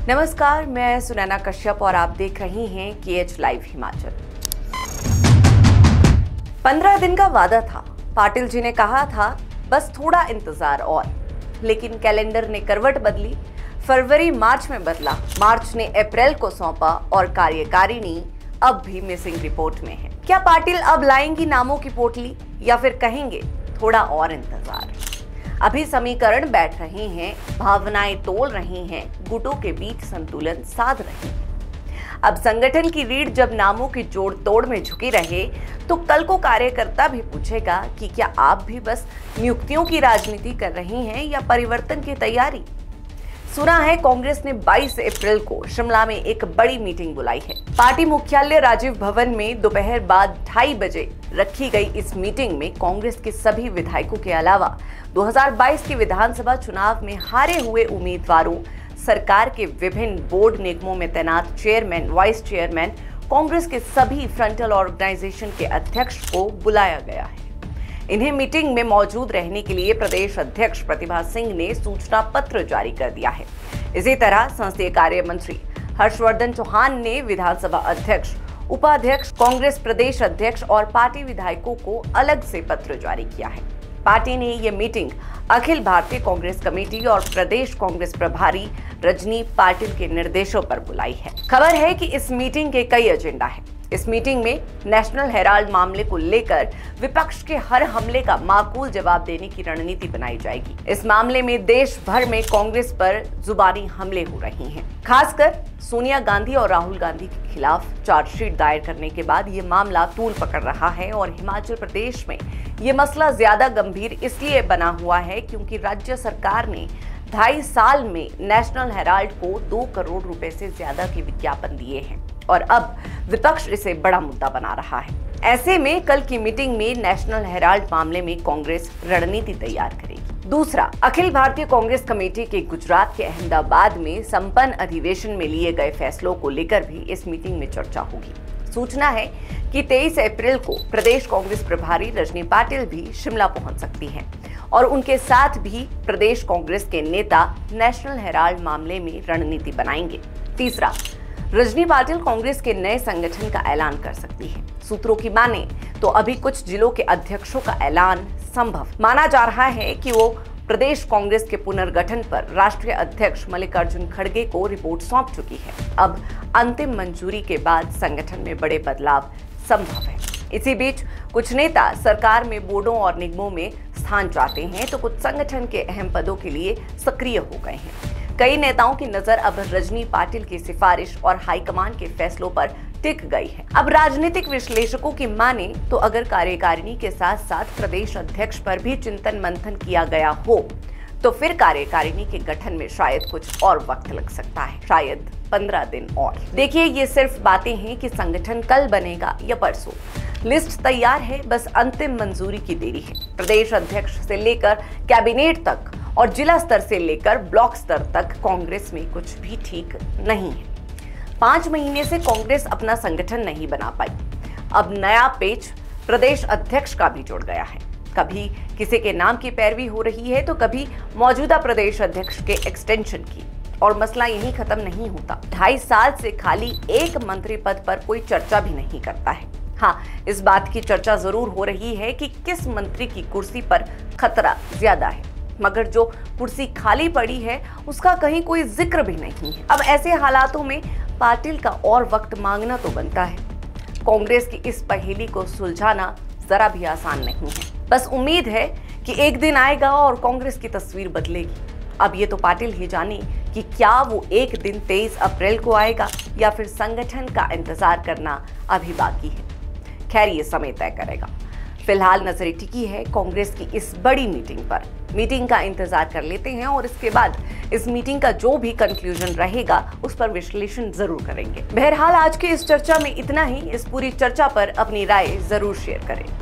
नमस्कार, मैं सुनैना कश्यप और आप देख रही हैं KH लाइव हिमाचल। 15 दिन का वादा था। पाटिल जी ने कहा था बस थोड़ा इंतजार और, लेकिन कैलेंडर ने करवट बदली। फरवरी मार्च में बदला, मार्च ने अप्रैल को सौंपा और कार्यकारिणी अब भी मिसिंग रिपोर्ट में है। क्या पाटिल अब लाएंगी नामों की पोटली या फिर कहेंगे थोड़ा और इंतजार? अभी समीकरण बैठ रहे हैं, भावनाएं तोल रही हैं, गुटों के बीच संतुलन साध रही हैं। अब संगठन की रीढ़ जब नामों की जोड़ तोड़ में झुकी रहे तो कल को कार्यकर्ता भी पूछेगा कि क्या आप भी बस नियुक्तियों की राजनीति कर रही हैं या परिवर्तन की तैयारी? सुना है कांग्रेस ने 22 अप्रैल को शिमला में एक बड़ी मीटिंग बुलाई है। पार्टी मुख्यालय राजीव भवन में दोपहर बाद 2:30 बजे रखी गई इस मीटिंग में कांग्रेस के सभी विधायकों के अलावा 2022 के विधानसभा चुनाव में हारे हुए उम्मीदवारों, सरकार के विभिन्न बोर्ड निगमों में तैनात चेयरमैन, वाइस चेयरमैन, कांग्रेस के सभी फ्रंटल ऑर्गेनाइजेशन के अध्यक्ष को बुलाया गया है। इन्हें मीटिंग में मौजूद रहने के लिए प्रदेश अध्यक्ष प्रतिभा सिंह ने सूचना पत्र जारी कर दिया है। इसी तरह संसदीय कार्य मंत्री हर्षवर्धन चौहान ने विधानसभा अध्यक्ष, उपाध्यक्ष, कांग्रेस प्रदेश अध्यक्ष और पार्टी विधायकों को अलग से पत्र जारी किया है। पार्टी ने ये मीटिंग अखिल भारतीय कांग्रेस कमेटी और प्रदेश कांग्रेस प्रभारी रजनी पाटिल के निर्देशों पर बुलाई है। खबर है कि इस मीटिंग के कई एजेंडा है। इस मीटिंग में नेशनल हेराल्ड मामले को लेकर विपक्ष के हर हमले का माकूल जवाब देने की रणनीति बनाई जाएगी। इस मामले में देश भर में कांग्रेस पर जुबानी हमले हो रहे हैं। खासकर सोनिया गांधी और राहुल गांधी के खिलाफ चार्जशीट दायर करने के बाद ये मामला तूल पकड़ रहा है और हिमाचल प्रदेश में ये मसला ज्यादा गंभीर इसलिए बना हुआ है क्योंकि राज्य सरकार ने 2.5 साल में नेशनल हेराल्ड को 2 करोड़ रुपए से ज्यादा के विज्ञापन दिए हैं और अब विपक्ष इसे बड़ा मुद्दा बना रहा है। ऐसे में कल की मीटिंग में नेशनल हेराल्ड मामले में कांग्रेस रणनीति तैयार करेगी। दूसरा, अखिल भारतीय कांग्रेस कमेटी के गुजरात के अहमदाबाद में संपन्न अधिवेशन में लिए गए फैसलों को लेकर भी इस मीटिंग में चर्चा होगी। सूचना है कि 23 अप्रैल को प्रदेश कांग्रेस प्रभारी रजनी पाटिल भी शिमला पहुंच सकती हैं और उनके साथ भी प्रदेश कांग्रेस के नेता नेशनल हेराल्ड मामले में रणनीति बनाएंगे। तीसरा, रजनी पाटिल कांग्रेस के नए संगठन का ऐलान कर सकती है। सूत्रों की माने तो अभी कुछ जिलों के अध्यक्षों का ऐलान संभव माना जा रहा है कि वो प्रदेश कांग्रेस के पुनर्गठन पर राष्ट्रीय अध्यक्ष मल्लिकार्जुन खड़गे को रिपोर्ट सौंप चुकी है। अब अंतिम मंजूरी के बाद संगठन में बड़े बदलाव संभव है। इसी बीच कुछ नेता सरकार में बोर्डों और निगमों में स्थान चाहते हैं तो कुछ संगठन के अहम पदों के लिए सक्रिय हो गए हैं। कई नेताओं की नजर अब रजनी पाटिल की सिफारिश और हाईकमान के फैसलों पर टिक गई है। अब राजनीतिक विश्लेषकों की माने तो अगर कार्यकारिणी के साथ साथ प्रदेश अध्यक्ष पर भी चिंतन मंथन किया गया हो तो फिर कार्यकारिणी के गठन में शायद कुछ और वक्त लग सकता है, शायद 15 दिन और। देखिए, ये सिर्फ बातें हैं कि संगठन कल बनेगा या परसों। लिस्ट तैयार है, बस अंतिम मंजूरी की देरी है। प्रदेश अध्यक्ष से लेकर कैबिनेट तक और जिला स्तर से लेकर ब्लॉक स्तर तक कांग्रेस में कुछ भी ठीक नहीं है। 5 महीने से कांग्रेस अपना संगठन नहीं बना पाई। अब नया पेच प्रदेश अध्यक्ष का भी जुड़ गया है। कभी किसी के नाम की पैरवी हो रही है तो कभी मौजूदा प्रदेश अध्यक्ष के एक्सटेंशन की, और मसला यहीं खत्म नहीं होता। 2.5 साल से खाली एक मंत्री पद पर कोई चर्चा भी नहीं करता है। हाँ, इस बात की चर्चा जरूर हो रही है कि किस मंत्री की कुर्सी पर खतरा ज्यादा है, मगर जो कुर्सी खाली पड़ी है उसका कहीं कोई जिक्र भी नहीं है। अब ऐसे हालातों में पाटिल का और वक्त मांगना तो बनता है। कांग्रेस की इस पहेली को सुलझाना जरा भी आसान नहीं है। बस उम्मीद है कि एक दिन आएगा और कांग्रेस की तस्वीर बदलेगी। अब ये तो पाटिल ही जाने कि क्या वो एक दिन 23 अप्रैल को आएगा या फिर संगठन का इंतजार करना अभी बाकी है। खैर, ये समय तय करेगा। फिलहाल नजरें टिकी है कांग्रेस की इस बड़ी मीटिंग पर। मीटिंग का इंतजार कर लेते हैं और इसके बाद इस मीटिंग का जो भी कंक्लूजन रहेगा उस पर विश्लेषण जरूर करेंगे। बहरहाल आज की इस चर्चा में इतना ही। इस पूरी चर्चा पर अपनी राय जरूर शेयर करें।